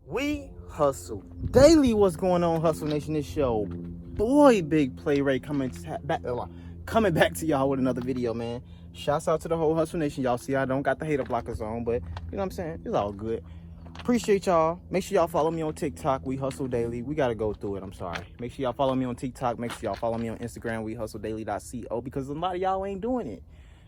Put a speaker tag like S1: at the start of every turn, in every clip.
S1: We hustle daily. What's going on, Hustle Nation? This show, boy, Big Play Ray coming back to y'all with another video, man. Shouts out to the whole Hustle Nation. Y'all see I don't got the hater blockers on, but you know what I'm saying? It's all good. Appreciate y'all. Make sure y'all follow me on TikTok. We Hustle Daily. We gotta go through it. I'm sorry. Make sure y'all follow me on TikTok. Make sure y'all follow me on Instagram. wehustledaily.co, because a lot of y'all ain't doing it.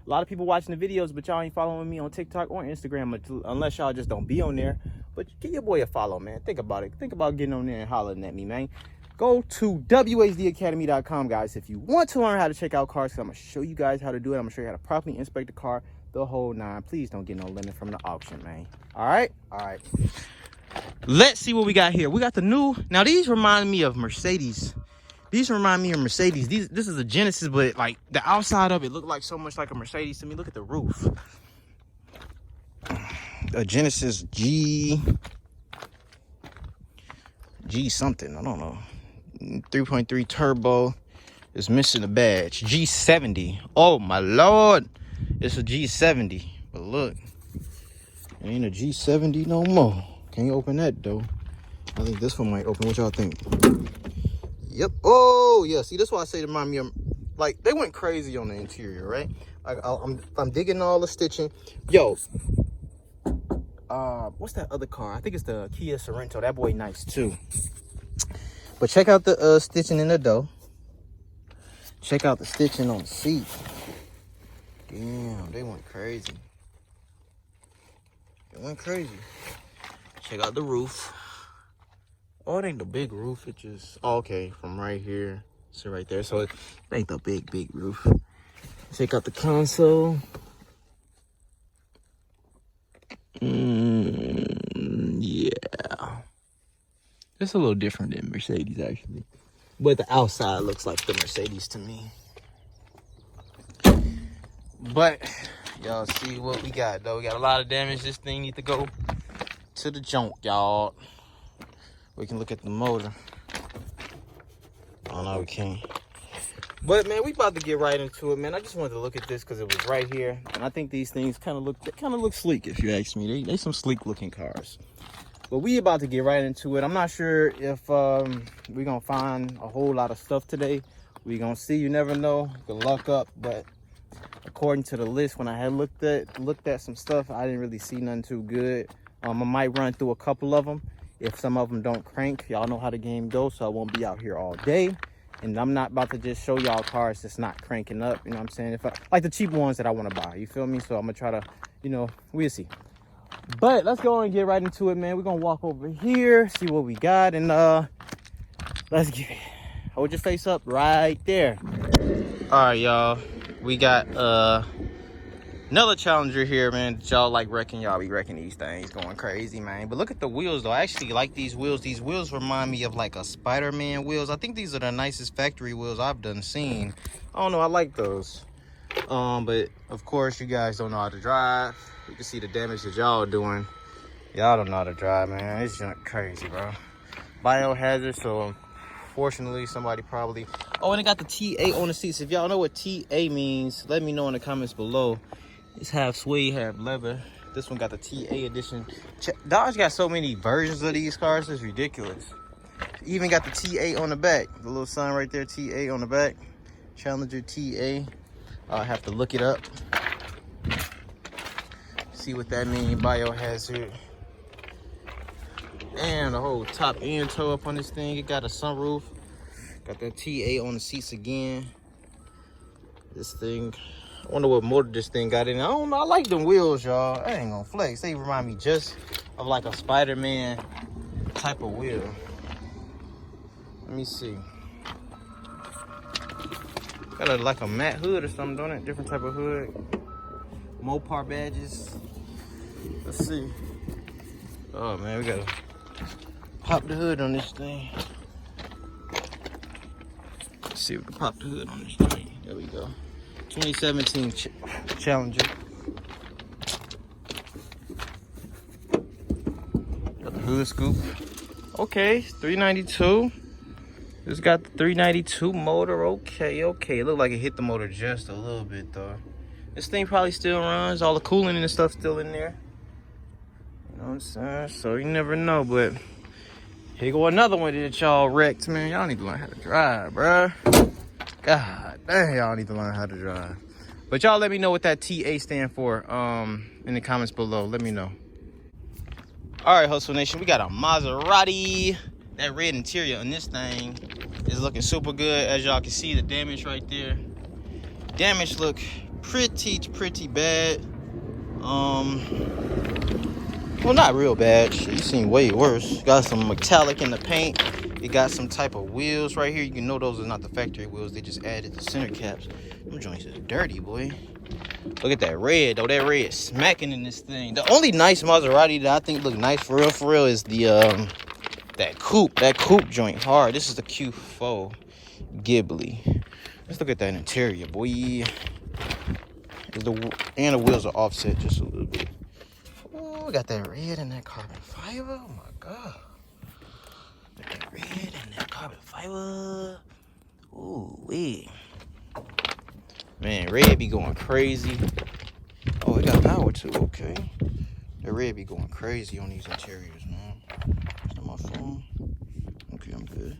S1: A lot of people watching the videos, but y'all ain't following me on TikTok or Instagram unless y'all just don't be on there. But give your boy a follow, man. Think about it. Think about getting on there and hollering at me, man. Go to wehustledaily.com, guys, if you want to learn how to check out cars. I'm going to show you guys how to do it. I'm going to show you how to properly inspect the car, the whole nine. Please don't get no limit from the auction, man. All right? All right. Let's see what we got here. We got the new. Now, these remind me of Mercedes. This is a Genesis, but like the outside of it looked like so much like a Mercedes to me. Look at the roof. A Genesis G something, I don't know. 3.3 turbo. Is missing a badge. G70. Oh my lord. It's a G70. But look, it ain't a G70 no more. Can't open that though. I think this one might open. What y'all think? Yep. Oh yeah. See, that's why I say to remind me of, like, they went crazy on the interior, right? Like I'm digging all the stitching. Yo, what's that other car? I think it's the Kia Sorento. That boy nice too. But check out the stitching in the door. Check out the stitching on the seat. Damn, they went crazy. They went crazy. Check out the roof. Oh, it ain't the big roof. It just, oh, okay, from right here to right there. So it ain't the big roof. Check out the console. Yeah. It's a little different than Mercedes, actually. But the outside looks like the Mercedes to me. But y'all see what we got, though. We got a lot of damage. This thing needs to go to the junk, y'all. We can look at the motor. Oh no, we can't. But man, we about to get right into it, man. I just wanted to look at this because it was right here, and I think these things kind of look sleek, if you ask me. They some sleek looking cars. But we about to get right into it. I'm not sure if we're gonna find a whole lot of stuff today. We gonna see. You never know. Good luck up. But according to the list, when I had looked at some stuff, I didn't really see nothing too good. I might run through a couple of them. If some of them don't crank, y'all know how the game goes, so I won't be out here all day. And I'm not about to just show y'all cars that's not cranking up, you know what I'm saying? If like the cheap ones that I want to buy, you feel me? So I'm gonna try to, you know, we'll see. But let's go and get right into it, man. We're gonna walk over here, see what we got, and let's get it. Hold your face up right there. All right, y'all. We got another Challenger here, man. Y'all like wrecking. Y'all be wrecking these things, going crazy, man. But look at the wheels, though. I actually like these wheels. These wheels remind me of like a Spider-Man wheels. I think these are the nicest factory wheels I've done seen. I don't know. I like those. But of course, you guys don't know how to drive. You can see the damage that y'all doing. Y'all don't know how to drive, man. It's just crazy, bro. Biohazard. So fortunately, somebody probably. Oh, and it got the TA on the seats. If y'all know what TA means, let me know in the comments below. It's half suede, half leather. This one got the TA edition. Dodge got so many versions of these cars, it's ridiculous. Even got the TA on the back. The little sign right there, TA on the back. Challenger TA. I'll have to look it up. See what that means, biohazard. And the whole top end toe up on this thing. It got a sunroof. Got that TA on the seats again. This thing. I wonder what motor this thing got in. I don't know. I like them wheels, y'all. I ain't gonna flex. They remind me just of like a Spider-Man type of wheel. Let me see. Got like a matte hood or something, don't it? Different type of hood. Mopar badges. Let's see. Oh man, we gotta pop the hood on this thing. Let's see if we can pop the hood on this thing. There we go. 2017 Challenger. Got the hood scoop. Okay, 392. It's got the 392 motor. Okay. It looked like it hit the motor just a little bit though. This thing probably still runs. All the cooling and stuff still in there. You know what I'm saying? So you never know, but here go another one that y'all wrecked, man. Y'all need to learn how to drive, bruh. God damn, y'all need to learn how to drive. But y'all let me know what that TA stand for in the comments below. Let me know. All right, Hustle Nation, we got a Maserati. That red interior on this thing is looking super good. As y'all can see, the damage right there. Damage look pretty bad. Well, not real bad. Shit, you seen way worse. Got some metallic in the paint. It got some type of wheels right here. You can know those are not the factory wheels. They just added the center caps. Them joints is dirty, boy. Look at that red, though. That red smacking in this thing. The only nice Maserati that I think look nice for real is the that coupe joint hard. This is the Q4 Ghibli. Let's look at that interior, boy. And the wheels are offset just a little bit. Oh, we got that red and that carbon fiber. Oh my god. Got that red and that carbon fiber. Ooh, wee. Man, red be going crazy. Oh, it got power too, okay. The red be going crazy on these interiors, man. Is that my phone? Okay, I'm good.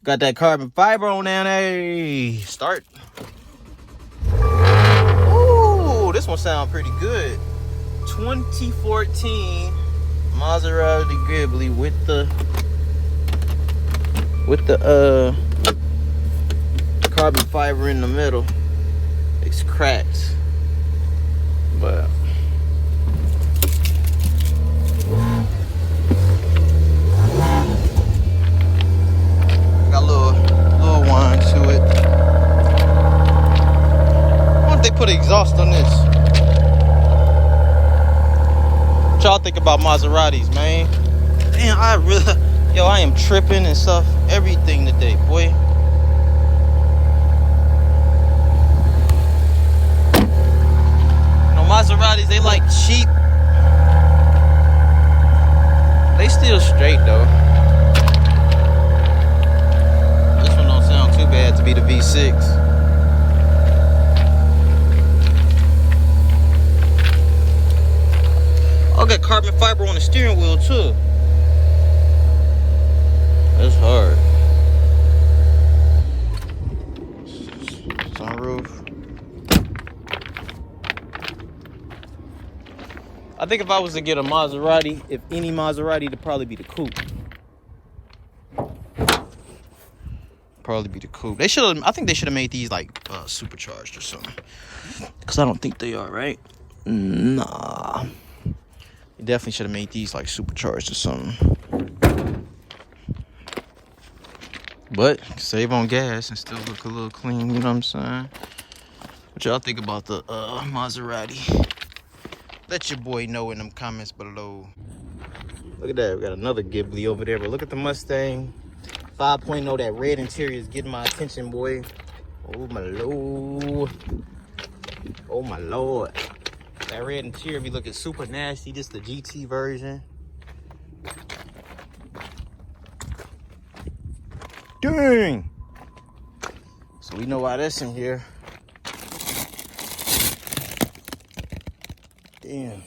S1: Got that carbon fiber on down there. Start. Ooh, this one sounds pretty good. 2014 Maserati Ghibli with the carbon fiber in the middle. It's cracked, but got a little whine to it. Why don't they put exhaust on this? What y'all think about Maseratis, man? Damn, I am tripping and stuff, everything today, boy. Maseratis, they like cheap. They still straight though. This one don't sound too bad to be the V6. I got carbon fiber on the steering wheel too. That's hard. Sunroof. I think if I was to get a Maserati, if any Maserati, it'd probably be the coupe. Probably be the coupe. I think they should have made these like supercharged or something. Cause I don't think they are, right? Nah. They definitely should have made these like supercharged or something. But save on gas and still look a little clean. You know what I'm saying? What y'all think about the Maserati? Let your boy know in them comments below. Look at that, we got another Ghibli over there, but look at the Mustang 5.0. That red interior is getting my attention, boy. Oh my lord. Oh my lord. That red interior be looking super nasty. This is the GT version. Dang. So we know why that's in here. Damn.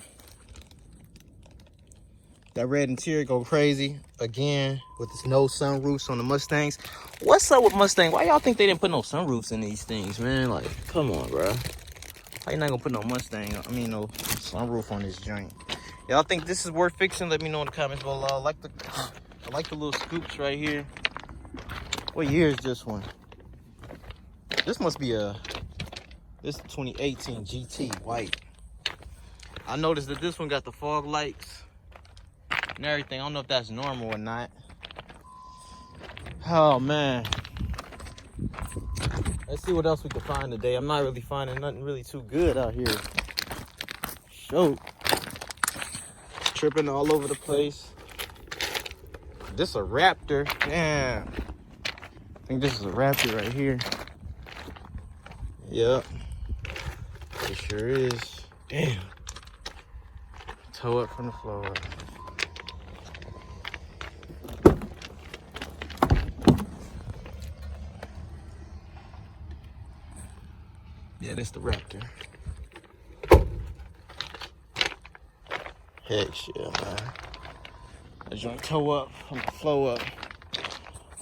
S1: That red interior go crazy again with this no sunroofs on the Mustangs. What's up with Mustang? Why y'all think they didn't put no sunroofs in these things, man? Like, come on, bro. Why you not gonna put no Mustang? I mean, no sunroof on this joint. Y'all think this is worth fixing? Let me know in the comments below. I like the little scoops right here. What year is this one? This must be this 2018 GT white. I noticed that this one got the fog lights and everything. I don't know if that's normal or not. Oh man. Let's see what else we can find today. I'm not really finding nothing really too good out here. Shoot. Tripping all over the place. This a Raptor. Damn. I think this is a Raptor right here. Yep. It sure is. Damn. Toe up from the floor. Yeah, that's the Raptor. Heck yeah, man. Let's jump toe up, flow up.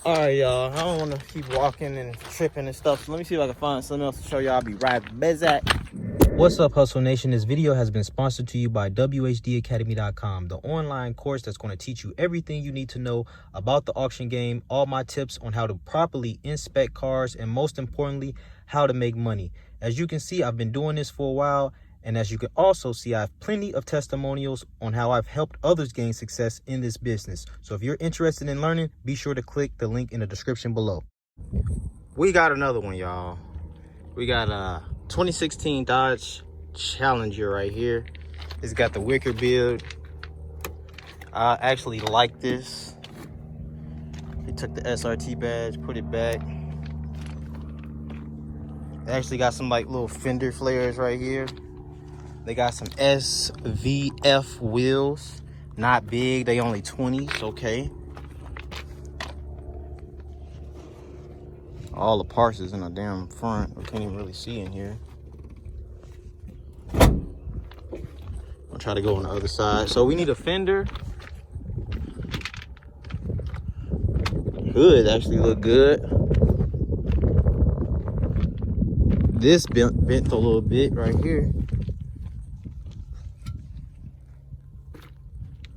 S1: All right, y'all. I don't want to keep walking and tripping and stuff. So let me see if I can find something else to show y'all. I'll be right back. What's up, Hustle Nation? This video has been sponsored to you by wehustledaily.com, the online course that's going to teach you everything you need to know about the auction game, all my tips on how to properly inspect cars, and most importantly, how to make money. As you can see, I've been doing this for a while, and as you can also see, I have plenty of testimonials on how I've helped others gain success in this business. So if you're interested in learning, be sure to click the link in the description below. We got another one, y'all. We got a 2016 Dodge Challenger right here. It's got the wicker build. I actually like this. They took the SRT badge, put it back. They actually got some like little fender flares right here. They got some SVF wheels. Not big, they only 20s, okay. All the parts is in the damn front. I can't even really see in here. I'll try to go on the other side. So we need a fender. Hood actually look good. This bent a little bit right here.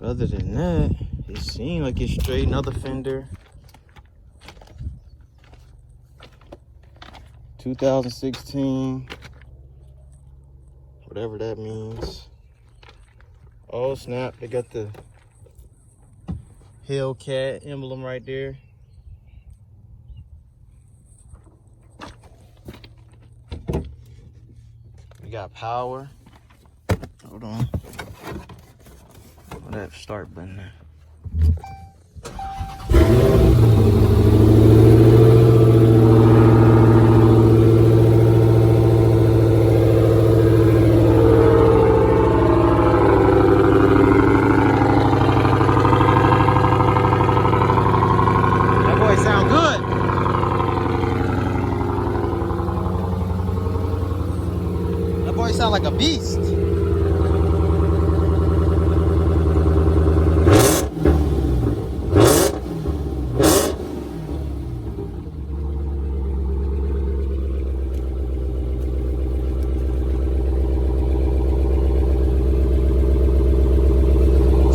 S1: Other than that, it seems like it's straight. Another fender. 2016. Whatever that means. Oh snap, they got the Hellcat emblem right there. We got power. Hold on. That start button there. That boy sound good. That boy sound like a beast.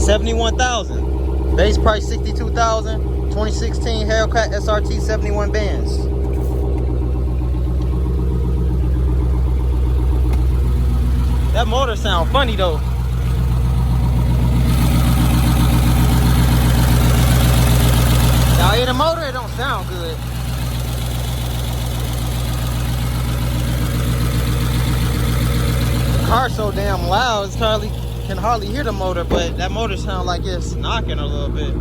S1: $71,000. Base price $62,000. 2016 Hellcat Srt 71 bands. That motor sound funny though. Y'all hear the motor? It don't sound good. The car's so damn loud. It's can hardly hear the motor, but that motor sounds like it's knocking a little bit.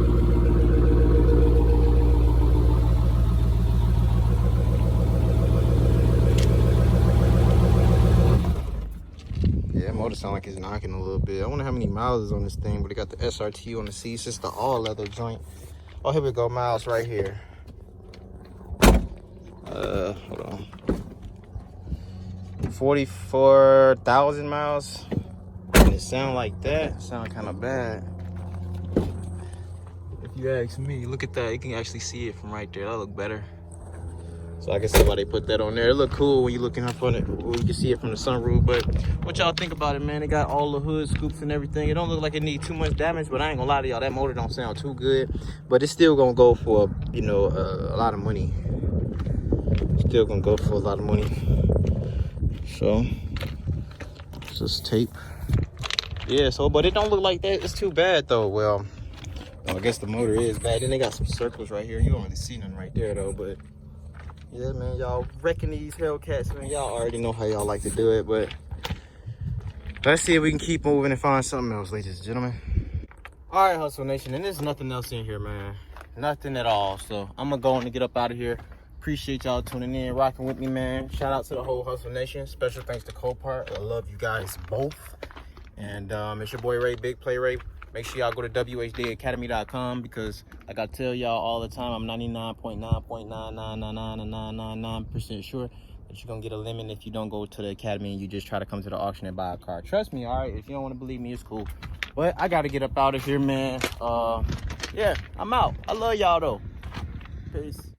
S1: Yeah, motor sound like it's knocking a little bit. I wonder how many miles is on this thing, but it got the SRT on the seats. It's the all leather joint. Oh, here we go, miles right here. Hold on. 44,000 miles. And it sound like that. Sound kind of bad. If you ask me, look at that. You can actually see it from right there. That look better. So I can see why they put that on there. It look cool when you looking up on it. You can see it from the sunroof. But what y'all think about it, man? It got all the hood scoops and everything. It don't look like it need too much damage, but I ain't gonna lie to y'all. That motor don't sound too good. But it's still gonna go for, you know, a lot of money. Still gonna go for a lot of money. So it's just tape. Yeah, so but it don't look like that. It's too bad though. Well, I guess the motor is bad. Then they got some circles right here. You don't really see nothing right there though, but yeah, man, y'all wrecking these Hellcats, man. Y'all already know how y'all like to do it, but let's see if we can keep moving and find something else, ladies and gentlemen. All right, Hustle Nation, and there's nothing else in here, man. Nothing at all. So I'm gonna go on and get up out of here. Appreciate y'all tuning in, rocking with me, man. Shout out to the whole Hustle Nation. Special thanks to Copart. I love you guys both. And it's your boy Ray, Big Play Ray. Make sure y'all go to wehustledaily.com because, like I tell y'all all the time, I'm 99.9999999% sure that you're gonna get a lemon if you don't go to the academy and you just try to come to the auction and buy a car. Trust me, all right? If you don't want to believe me, it's cool. But I gotta get up out of here, man. Yeah, I'm out. I love y'all though. Peace.